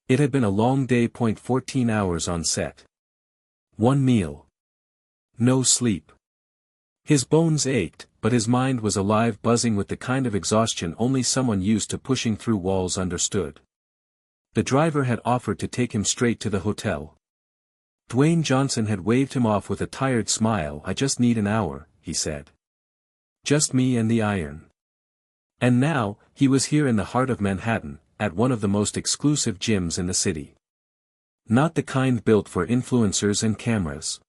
It had been a long day. 14 hours on set. One meal. No sleep. His bones ached, but his mind was alive, buzzing with the kind of exhaustion only someone used to pushing through walls understood. The driver had offered to take him straight to the hotel. Dwayne Johnson had waved him off with a tired smile. "I just need an hour," he said. "Just me and the iron." And now, he was here in the heart of Manhattan, at one of the most exclusive gyms in the city. Not the kind built for influencers and cameras.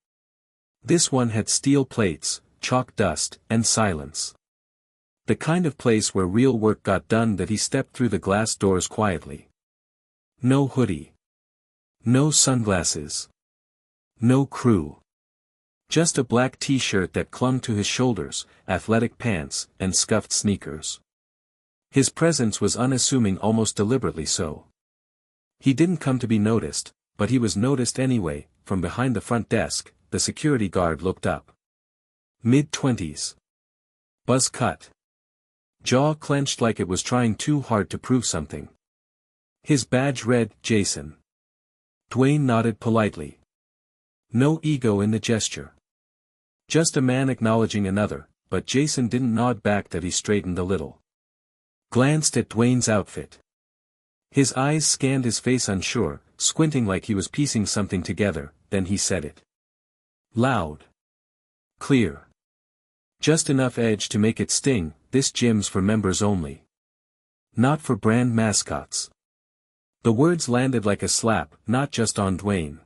This one had steel plates, chalk dust, and silence. The kind of place where real work got done. That he stepped through the glass doors quietly. No hoodie. No sunglasses. No crew. Just a black t-shirt that clung to his shoulders, athletic pants, and scuffed sneakers. His presence was unassuming, almost deliberately so. He didn't come to be noticed, but he was noticed anyway. From behind the front desk, the security guard looked up. Mid-20s. Buzz cut. Jaw clenched like it was trying too hard to prove something. His badge read, Jason. Dwayne nodded politely. No ego in the gesture. Just a man acknowledging another, but Jason didn't nod back. That he straightened a little. Glanced at Dwayne's outfit. His eyes scanned his face, unsure, squinting like he was piecing something together. Then he said it. Loud. Clear. Just enough edge to make it sting. "This gym's for members only. Not for brand mascots." The words landed like a slap, not just on Dwayne.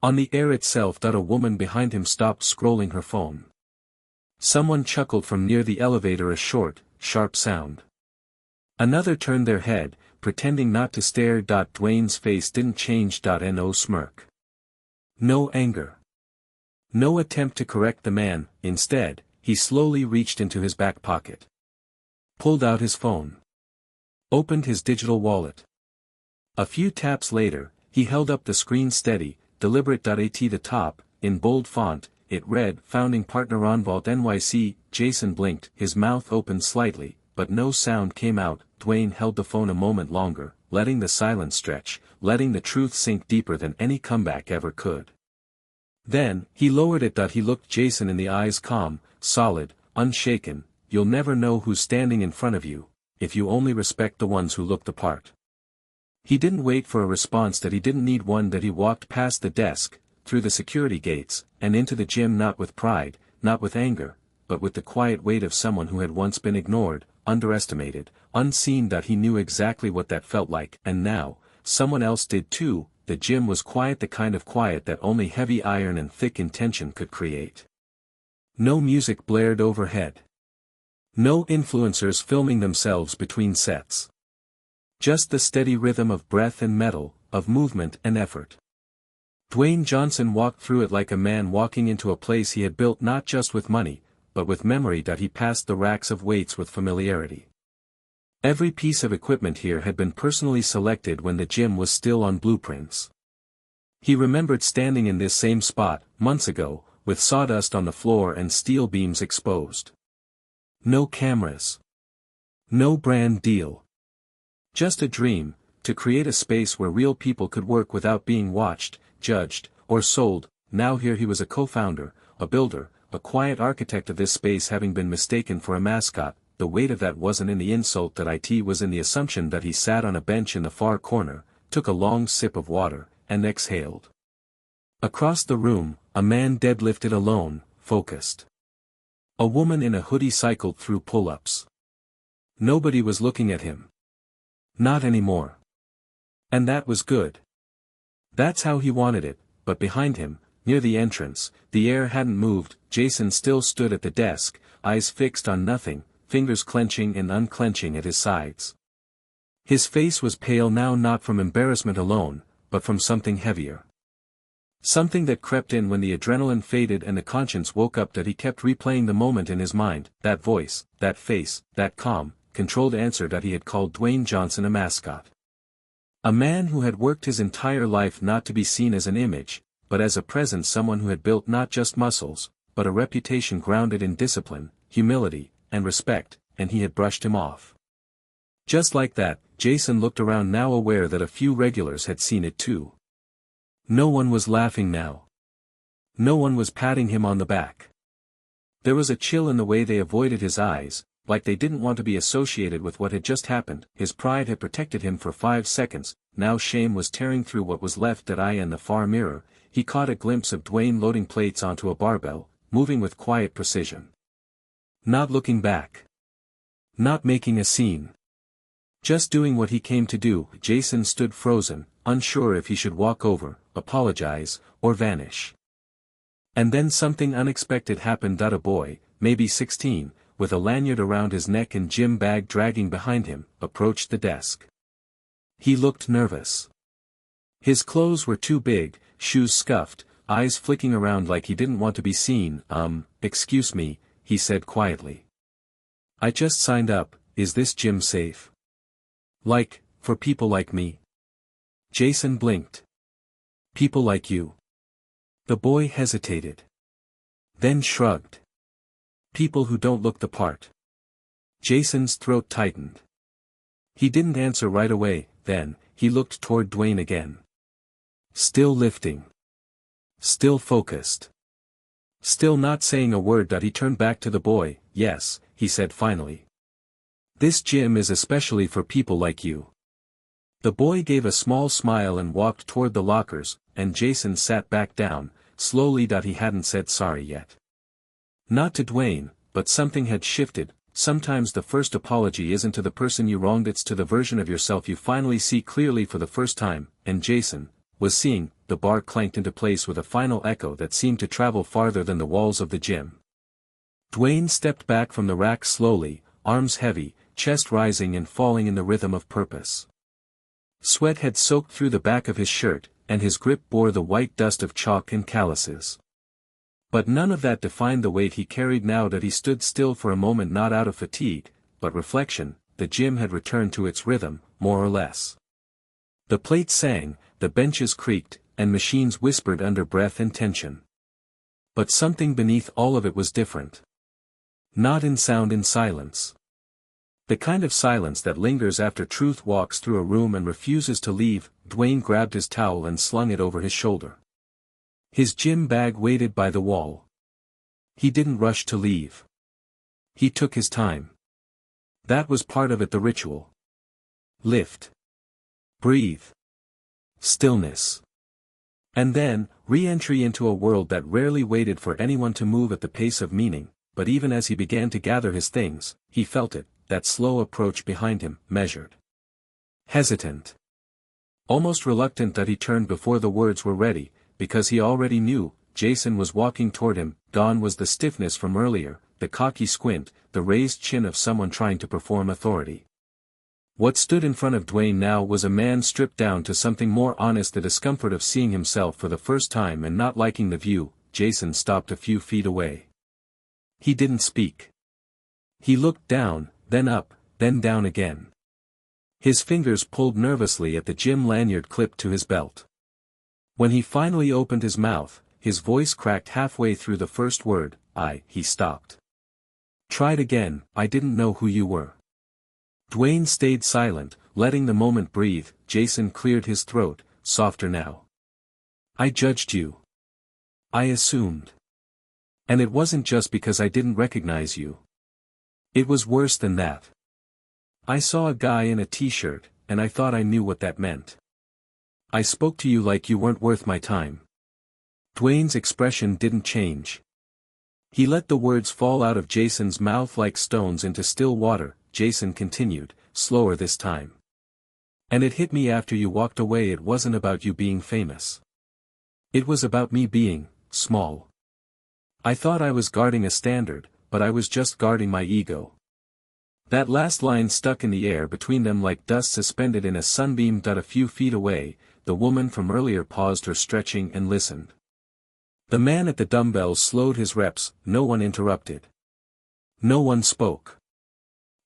On the air itself. A woman behind him stopped scrolling her phone. Someone chuckled from near the elevator, a short, sharp sound. Another turned their head, pretending not to stare. Dwayne's face didn't change. No smirk. No anger. No attempt to correct the man. Instead, he slowly reached into his back pocket. Pulled out his phone. Opened his digital wallet. A few taps later, he held up the screen steady, deliberate. At the top, in bold font, it read, "Founding Partner Onvault NYC." Jason blinked, his mouth opened slightly, but no sound came out. Dwayne held the phone a moment longer, letting the silence stretch, letting the truth sink deeper than any comeback ever could. Then, he lowered it. He looked Jason in the eyes, calm, solid, unshaken. "You'll never know who's standing in front of you, if you only respect the ones who look the part." He didn't wait for a response. He didn't need one. He walked past the desk, through the security gates, and into the gym, not with pride, not with anger, but with the quiet weight of someone who had once been ignored, underestimated, unseen. He knew exactly what that felt like, and now, someone else did too. The gym was quiet, the kind of quiet that only heavy iron and thick intention could create. No music blared overhead. No influencers filming themselves between sets. Just the steady rhythm of breath and metal, of movement and effort. Dwayne Johnson walked through it like a man walking into a place he had built, not just with money, but with memory. He passed the racks of weights with familiarity. Every piece of equipment here had been personally selected when the gym was still on blueprints. He remembered standing in this same spot, months ago, with sawdust on the floor and steel beams exposed. No cameras. No brand deal. Just a dream, to create a space where real people could work without being watched, judged, or sold. Now here he was, a co-founder, a builder, a quiet architect of this space, having been mistaken for a mascot. The weight of that wasn't in the insult that it was in the assumption that he sat on a bench in the far corner, took a long sip of water, and exhaled. Across the room, a man deadlifted alone, focused. A woman in a hoodie cycled through pull-ups. Nobody was looking at him. Not anymore. And that was good. That's how he wanted it. But behind him, near the entrance, the air hadn't moved. Jason still stood at the desk, eyes fixed on nothing, fingers clenching and unclenching at his sides. His face was pale now, not from embarrassment alone, but from something heavier. Something that crept in when the adrenaline faded and the conscience woke up. That he kept replaying the moment in his mind, that voice, that face, that calm, controlled answer. That he had called Dwayne Johnson a mascot. A man who had worked his entire life not to be seen as an image, but as a presence, someone who had built not just muscles, but a reputation grounded in discipline, humility, and respect, and he had brushed him off. Just like that, Jason looked around now aware that a few regulars had seen it too. No one was laughing now. No one was patting him on the back. There was a chill in the way they avoided his eyes, like they didn't want to be associated with what had just happened. His pride had protected him for 5 seconds, now shame was tearing through what was left. That eye in the far mirror, he caught a glimpse of Dwayne loading plates onto a barbell, moving with quiet precision. Not looking back. Not making a scene. Just doing what he came to do. Jason stood frozen, unsure if he should walk over, apologize, or vanish. And then something unexpected happened. A boy, maybe 16, with a lanyard around his neck and gym bag dragging behind him, approached the desk. He looked nervous. His clothes were too big, shoes scuffed, eyes flicking around like he didn't want to be seen. Excuse me, he said quietly. I just signed up, is this gym safe? Like, for people like me? Jason blinked. People like you? The boy hesitated. Then shrugged. People who don't look the part. Jason's throat tightened. He didn't answer right away. Then, he looked toward Dwayne again. Still lifting. Still focused. Still not saying a word. He turned back to the boy. Yes, he said finally. This gym is especially for people like you. The boy gave a small smile and walked toward the lockers, and Jason sat back down, slowly. He hadn't said sorry yet. Not to Dwayne, but something had shifted. Sometimes the first apology isn't to the person you wronged, it's to the version of yourself you finally see clearly for the first time, and Jason was seeing. The bar clanked into place with a final echo that seemed to travel farther than the walls of the gym. Dwayne stepped back from the rack slowly, arms heavy, chest rising and falling in the rhythm of purpose. Sweat had soaked through the back of his shirt, and his grip bore the white dust of chalk and calluses. But none of that defined the weight he carried now. He stood still for a moment, not out of fatigue, but reflection. The gym had returned to its rhythm, more or less. The plates sang, the benches creaked, and machines whispered under breath and tension. But something beneath all of it was different. Not in sound, in silence. The kind of silence that lingers after truth walks through a room and refuses to leave. Dwayne grabbed his towel and slung it over his shoulder. His gym bag waited by the wall. He didn't rush to leave. He took his time. That was part of it, the ritual. Lift. Breathe. Stillness. And then, re-entry into a world that rarely waited for anyone to move at the pace of meaning. But even as he began to gather his things, he felt it, that slow approach behind him, measured. Hesitant. Almost reluctant. He turned before the words were ready, because he already knew. Jason was walking toward him. Gone was the stiffness from earlier, the cocky squint, the raised chin of someone trying to perform authority. What stood in front of Dwayne now was a man stripped down to something more honest, the discomfort of seeing himself for the first time and not liking the view. Jason stopped a few feet away. He didn't speak. He looked down, then up, then down again. His fingers pulled nervously at the gym lanyard clipped to his belt. When he finally opened his mouth, his voice cracked halfway through the first word. He stopped. Tried again. I didn't know who you were. Dwayne stayed silent, letting the moment breathe. Jason cleared his throat, softer now. I judged you. I assumed. And it wasn't just because I didn't recognize you. It was worse than that. I saw a guy in a t-shirt, and I thought I knew what that meant. I spoke to you like you weren't worth my time. Dwayne's expression didn't change. He let the words fall out of Jason's mouth like stones into still water. Jason continued, slower this time. And it hit me after you walked away. It wasn't about you being famous. It was about me being small. I thought I was guarding a standard, but I was just guarding my ego. That last line stuck in the air between them like dust suspended in a sunbeam. A few feet away, the woman from earlier paused her stretching and listened. The man at the dumbbells slowed his reps. No one interrupted. No one spoke.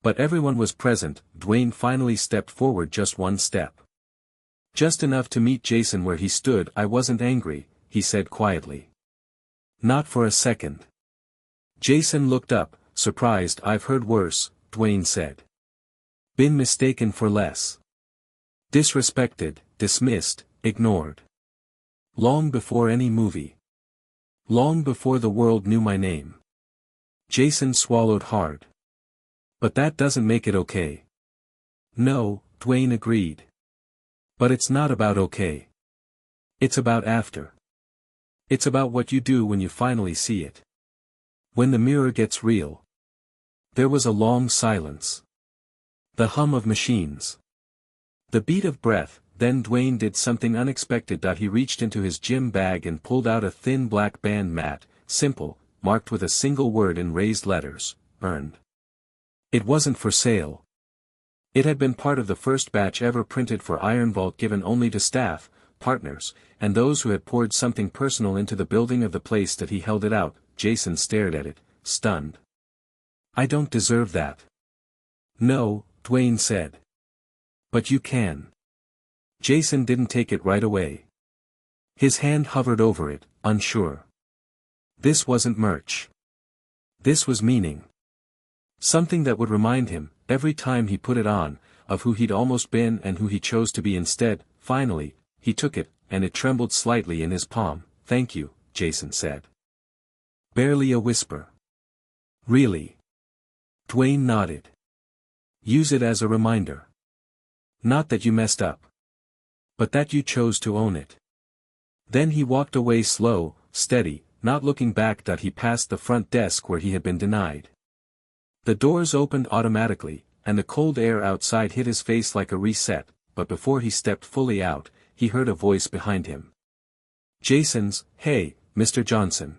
But everyone was present. Dwayne finally stepped forward just one step. Just enough to meet Jason where he stood. I wasn't angry, he said quietly. Not for a second. Jason looked up, surprised. I've heard worse, Dwayne said. Been mistaken for less. Disrespected, dismissed, ignored. Long before any movie. Long before the world knew my name. Jason swallowed hard. But that doesn't make it okay. No, Dwayne agreed. But it's not about okay. It's about after. It's about what you do when you finally see it. When the mirror gets real. There was a long silence. The hum of machines. The beat of breath. Then Dwayne did something unexpected. He reached into his gym bag and pulled out a thin black band mat, simple, marked with a single word in raised letters, earned. It wasn't for sale. It had been part of the first batch ever printed for Iron Vault, given only to staff, partners, and those who had poured something personal into the building of the place. That he held it out. Jason stared at it, stunned. I don't deserve that. No, Dwayne said. But you can. Jason didn't take it right away. His hand hovered over it, unsure. This wasn't merch. This was meaning. Something that would remind him, every time he put it on, of who he'd almost been and who he chose to be instead. Finally, he took it, and it trembled slightly in his palm. Thank you, Jason said. Barely a whisper. Really? Dwayne nodded. Use it as a reminder. Not that you messed up. But that you chose to own it. Then he walked away, slow, steady, not looking back. He passed the front desk where he had been denied. The doors opened automatically, and the cold air outside hit his face like a reset, but before he stepped fully out, he heard a voice behind him. Jason's, "Hey, Mr. Johnson."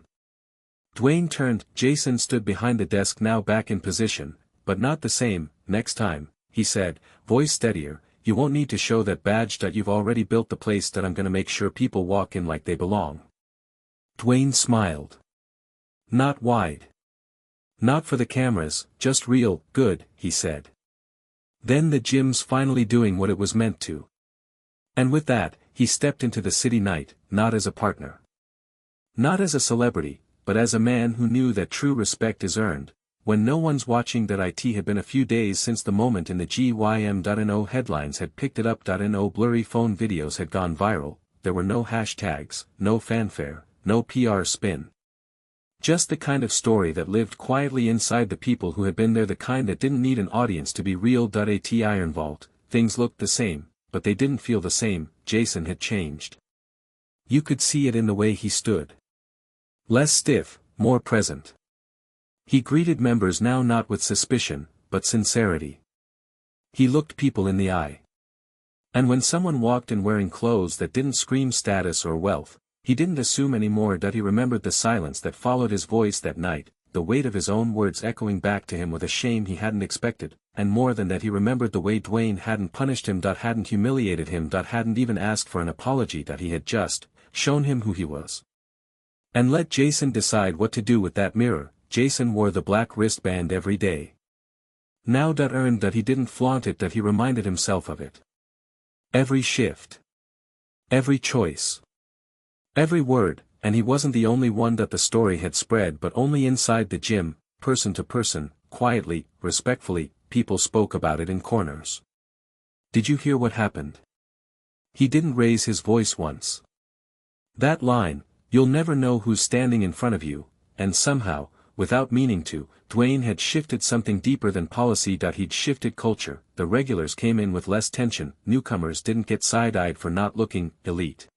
Dwayne turned. Jason stood behind the desk, now back in position, but not the same. Next time, he said, voice steadier, you won't need to show that badge. You've already built the place. I'm gonna make sure people walk in like they belong. Dwayne smiled. Not wide. Not for the cameras, just real, good, he said. Then the gym's finally doing what it was meant to. And with that, he stepped into the city night, not as a partner. Not as a celebrity, but as a man who knew that true respect is earned, when no one's watching. It had been a few days since the moment in the GYM.no headlines had picked it up. No blurry phone videos had gone viral, there were no hashtags, no fanfare, no PR spin. Just the kind of story that lived quietly inside the people who had been there, the kind that didn't need an audience to be real. At Iron Vault, things looked the same, but they didn't feel the same. Jason had changed. You could see it in the way he stood. Less stiff, more present. He greeted members now not with suspicion, but sincerity. He looked people in the eye. And when someone walked in wearing clothes that didn't scream status or wealth, he didn't assume anymore. He remembered the silence that followed his voice that night, the weight of his own words echoing back to him with a shame he hadn't expected, and more than that, he remembered the way Dwayne hadn't punished him. Hadn't humiliated him. Hadn't even asked for an apology. He had just shown him who he was. And let Jason decide what to do with that mirror. Jason wore the black wristband every day. Now earned. He didn't flaunt it. He reminded himself of it. Every shift. Every choice. Every word, and he wasn't the only one. The story had spread, but only inside the gym, person to person, quietly, respectfully. People spoke about it in corners. Did you hear what happened? He didn't raise his voice once. That line, you'll never know who's standing in front of you, and somehow, without meaning to, Dwayne had shifted something deeper than policy. He'd shifted culture. The regulars came in with less tension, newcomers didn't get side-eyed for not looking elite.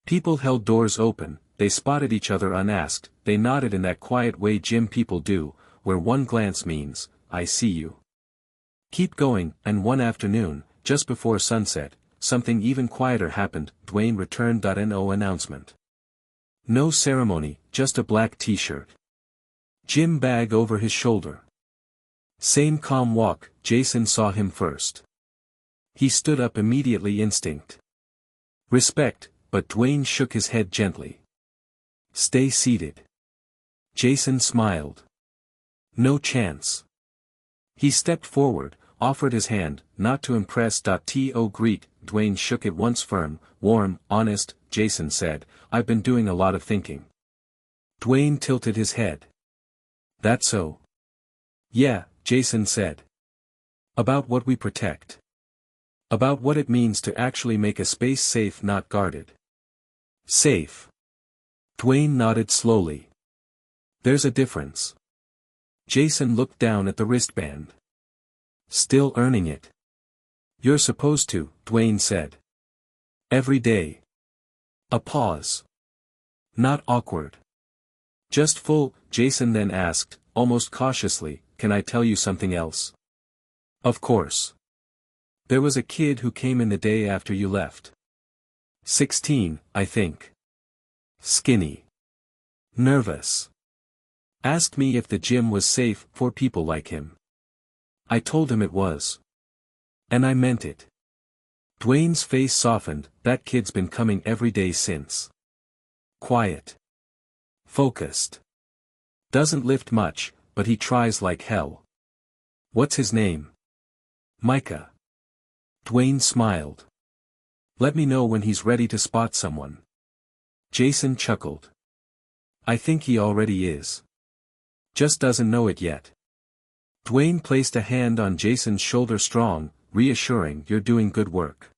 People held doors open, they spotted each other unasked, they nodded in that quiet way gym people do, where one glance means, I see you. Keep going. And one afternoon, just before sunset, something even quieter happened. Dwayne returned. No announcement. No ceremony, just a black t-shirt. Gym bag over his shoulder. Same calm walk. Jason saw him first. He stood up immediately. Instinct. Respect, but Dwayne shook his head gently. Stay seated. Jason smiled. No chance. He stepped forward, offered his hand, not to impress. To greet. Dwayne shook it once. Firm, warm, honest. Jason said, I've been doing a lot of thinking. Dwayne tilted his head. That so? Yeah, Jason said. About what we protect. About what it means to actually make a space safe, not guarded. Safe. Dwayne nodded slowly. There's a difference. Jason looked down at the wristband. Still earning it. You're supposed to, Dwayne said. Every day. A pause. Not awkward. Just full, Jason then asked, almost cautiously, can I tell you something else? Of course. There was a kid who came in the day after you left. 16, I think. Skinny. Nervous. Asked me if the gym was safe for people like him. I told him it was. And I meant it. Dwayne's face softened. That kid's been coming every day since. Quiet. Focused. Doesn't lift much, but he tries like hell. What's his name? Micah. Dwayne smiled. Let me know when he's ready to spot someone. Jason chuckled. I think he already is. Just doesn't know it yet. Dwayne placed a hand on Jason's shoulder, strong, reassuring. You're doing good work.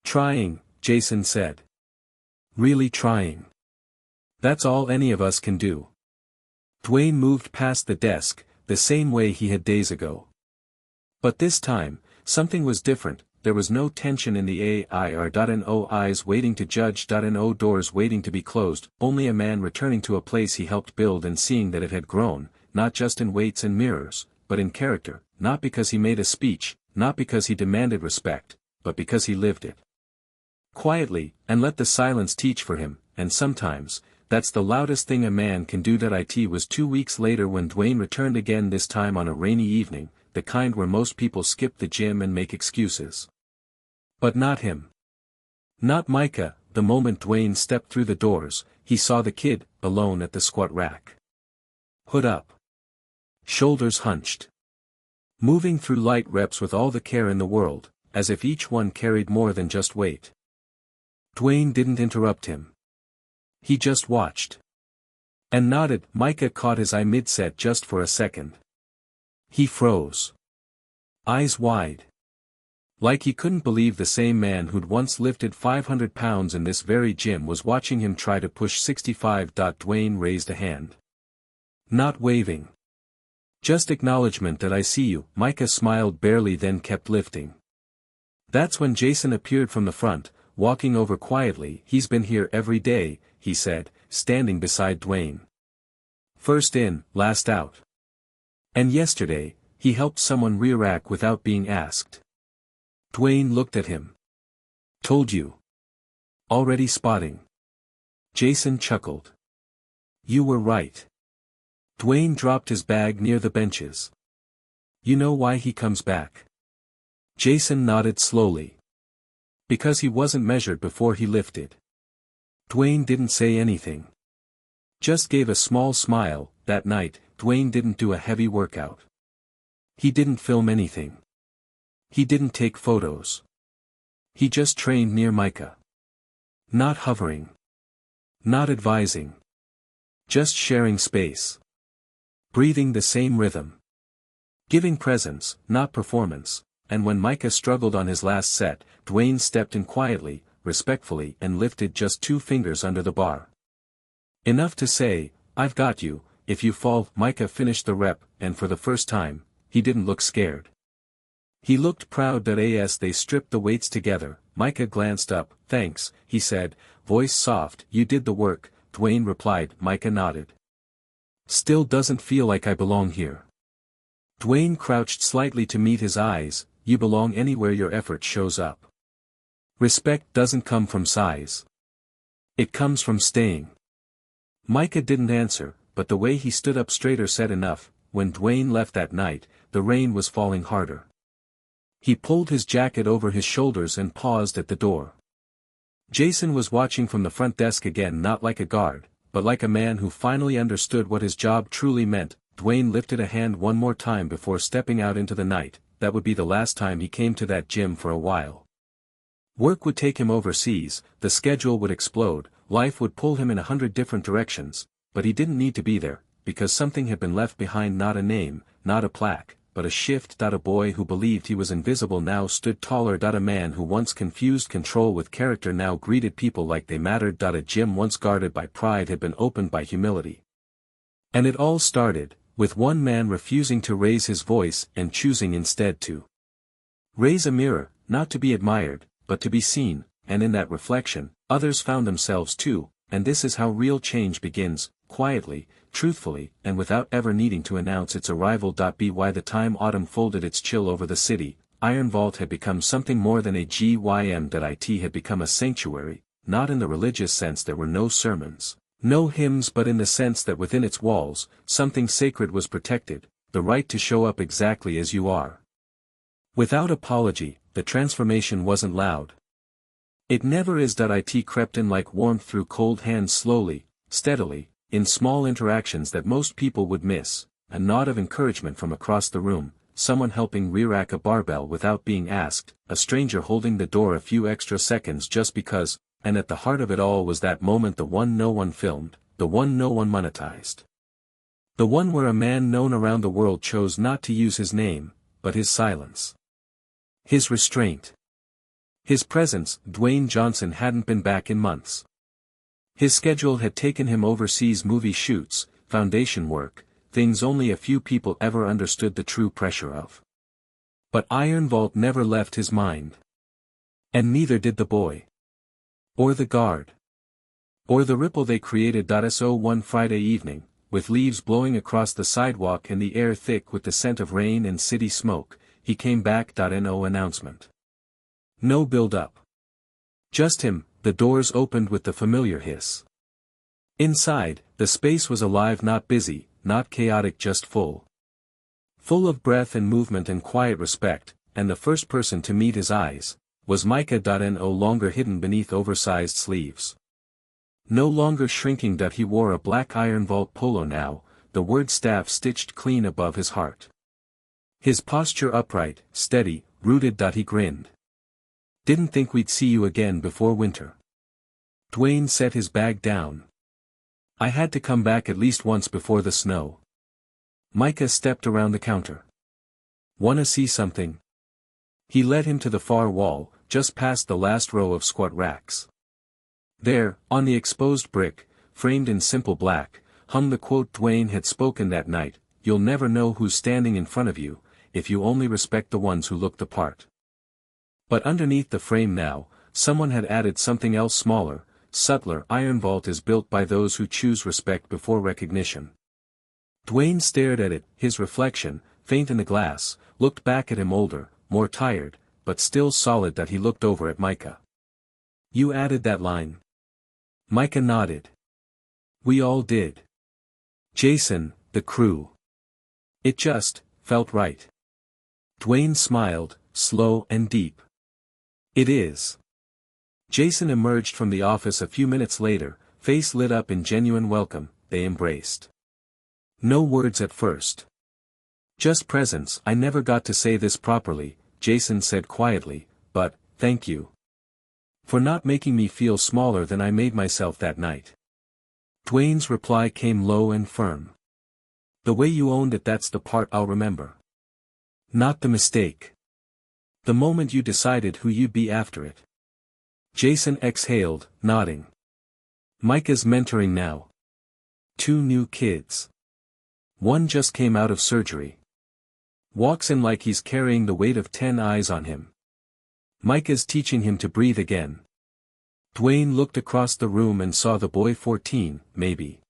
Trying, Jason said. Really trying. That's all any of us can do. Dwayne moved past the desk, the same way he had days ago. But this time, something was different. There was no tension in the AIR.NO eyes waiting to judge. No doors waiting to be closed, only a man returning to a place he helped build and seeing that it had grown, not just in weights and mirrors, but in character, not because he made a speech, not because he demanded respect, but because he lived it. Quietly, and let the silence teach for him, and sometimes, that's the loudest thing a man can do. It was 2 weeks later when Dwayne returned again, this time on a rainy evening, the kind where most people skip the gym and make excuses. But not him. Not Micah. The moment Dwayne stepped through the doors, he saw the kid, alone at the squat rack. Hood up. Shoulders hunched. Moving through light reps with all the care in the world, as if each one carried more than just weight. Dwayne didn't interrupt him. He just watched. And nodded. Micah caught his eye mid-set just for a second. He froze. Eyes wide. Like he couldn't believe the same man who'd once lifted 500 pounds in this very gym was watching him try to push 65. Dwayne raised a hand. Not waving. Just acknowledgement that I see you. Micah smiled barely, then kept lifting. That's when Jason appeared from the front, walking over quietly. He's been here every day, he said, standing beside Dwayne. First in, last out. And yesterday, he helped someone re-rack without being asked. Dwayne looked at him. Told you. Already spotting. Jason chuckled. You were right. Dwayne dropped his bag near the benches. You know why he comes back? Jason nodded slowly. Because he wasn't measured before he lifted. Dwayne didn't say anything. Just gave a small smile. That night, Dwayne didn't do a heavy workout. He didn't film anything. He didn't take photos. He just trained near Micah. Not hovering. Not advising. Just sharing space. Breathing the same rhythm. Giving presence, not performance. And when Micah struggled on his last set, Dwayne stepped in quietly, respectfully, and lifted just 2 fingers under the bar. Enough to say, I've got you. If you fall. Micah finished the rep, and for the first time, he didn't look scared. He looked proud. As they stripped the weights together, Micah glanced up. Thanks, he said, voice soft. You did the work, Dwayne replied. Micah nodded. Still doesn't feel like I belong here. Dwayne crouched slightly to meet his eyes. You belong anywhere your effort shows up. Respect doesn't come from size. It comes from staying. Micah didn't answer, but the way he stood up straighter said enough. When Dwayne left that night, the rain was falling harder. He pulled his jacket over his shoulders and paused at the door. Jason was watching from the front desk again, not like a guard, but like a man who finally understood what his job truly meant. Dwayne lifted a hand one more time before stepping out into the night. That would be the last time he came to that gym for a while. Work would take him overseas, the schedule would explode, life would pull him in 100 different directions, but he didn't need to be there, because something had been left behind. Not a name, not a plaque, but a shift. A boy who believed he was invisible now stood taller. A man who once confused control with character now greeted people like they mattered. A gym once guarded by pride had been opened by humility. And it all started, with one man refusing to raise his voice and choosing instead to raise a mirror, not to be admired, but to be seen, and in that reflection, others found themselves too, and this is how real change begins, quietly, truthfully, and without ever needing to announce its arrival. By the time autumn folded its chill over the city, Iron Vault had become something more than a gym. It had become a sanctuary, not in the religious sense there were no sermons, no hymns, but in the sense that within its walls, something sacred was protected, the right to show up exactly as you are. Without apology, the transformation wasn't loud. It never is. It crept in like warmth through cold hands, slowly, steadily, in small interactions that most people would miss, a nod of encouragement from across the room, someone helping re-rack a barbell without being asked, a stranger holding the door a few extra seconds just because, and at the heart of it all was that moment, the one no one filmed, the one no one monetized. The one where a man known around the world chose not to use his name, but his silence. His restraint. His presence. Dwayne Johnson hadn't been back in months. His schedule had taken him overseas, movie shoots, foundation work, things only a few people ever understood the true pressure of. But Iron Vault never left his mind. And neither did the boy. Or the guard. Or the ripple they created. So one Friday evening, with leaves blowing across the sidewalk and the air thick with the scent of rain and city smoke, he came back. No announcement. No build-up. Just him. The doors opened with the familiar hiss. Inside, the space was alive, not busy, not chaotic, just full. Full of breath and movement and quiet respect, and the first person to meet his eyes was Micah. No longer hidden beneath oversized sleeves. No longer shrinking. He wore a black Iron Vault polo now, the word staff stitched clean above his heart. His posture upright, steady, rooted. He grinned. Didn't think we'd see you again before winter. Dwayne set his bag down. I had to come back at least once before the snow. Micah stepped around the counter. Wanna see something? He led him to the far wall, just past the last row of squat racks. There, on the exposed brick, framed in simple black, hung the quote Dwayne had spoken that night: "You'll never know who's standing in front of you, if you only respect the ones who look the part." But underneath the frame now, someone had added something else, smaller, subtler. Iron Vault is built by those who choose respect before recognition. Dwayne stared at it, his reflection, faint in the glass, looked back at him, older, more tired, but still solid. He looked over at Micah. You added that line? Micah nodded. We all did. Jason, the crew. It just felt right. Dwayne smiled, slow and deep. It is. Jason emerged from the office a few minutes later, face lit up in genuine welcome. They embraced. No words at first. Just presence. I never got to say this properly, Jason said quietly, but, thank you. For not making me feel smaller than I made myself that night. Dwayne's reply came low and firm. The way you owned it, that's the part I'll remember. Not the mistake. The moment you decided who you'd be after it. Jason exhaled, nodding. Micah's mentoring now. 2 new kids. One just came out of surgery. Walks in like he's carrying the weight of 10 eyes on him. Micah's teaching him to breathe again. Dwayne looked across the room and saw the boy, 14, maybe.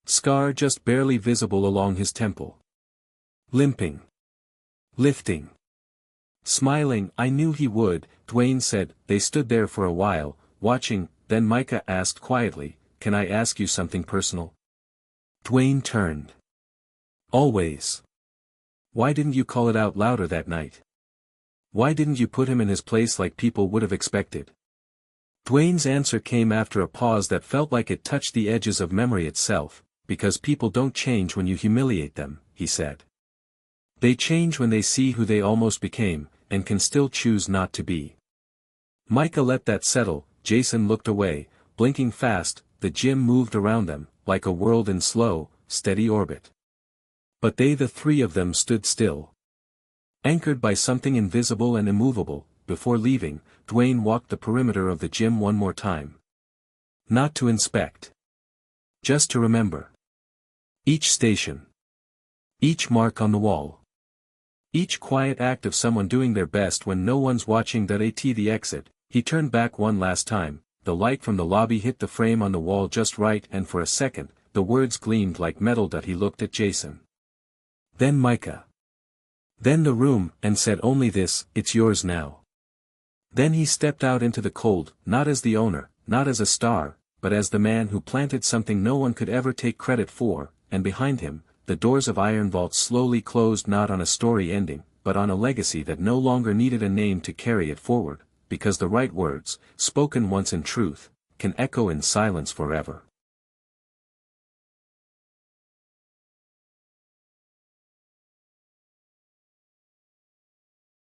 Scar just barely visible along his temple. Limping. Lifting. Smiling. I knew he would, Dwayne said. They stood there for a while, watching, then Micah asked quietly, can I ask you something personal? Dwayne turned. Always. Why didn't you call it out louder that night? Why didn't you put him in his place like people would have expected? Dwayne's answer came after a pause that felt like it touched the edges of memory itself. Because people don't change when you humiliate them, he said. They change when they see who they almost became, and can still choose not to be. Micah let that settle. Jason looked away, blinking fast. The gym moved around them, like a world in slow, steady orbit. But they, the 3 of them, stood still. Anchored by something invisible and immovable, before leaving, Dwayne walked the perimeter of the gym one more time. Not to inspect. Just to remember. Each station. Each mark on the wall. Each quiet act of someone doing their best when no one's watching. At the exit, he turned back one last time. The light from the lobby hit the frame on the wall just right, and for a second, the words gleamed like metal. He looked at Jason. Then Micah. Then the room, and said only this, "It's yours now." Then he stepped out into the cold, not as the owner, not as a star, but as the man who planted something no one could ever take credit for, and behind him, the doors of Iron Vault slowly closed, not on a story ending, but on a legacy that no longer needed a name to carry it forward, because the right words, spoken once in truth, can echo in silence forever.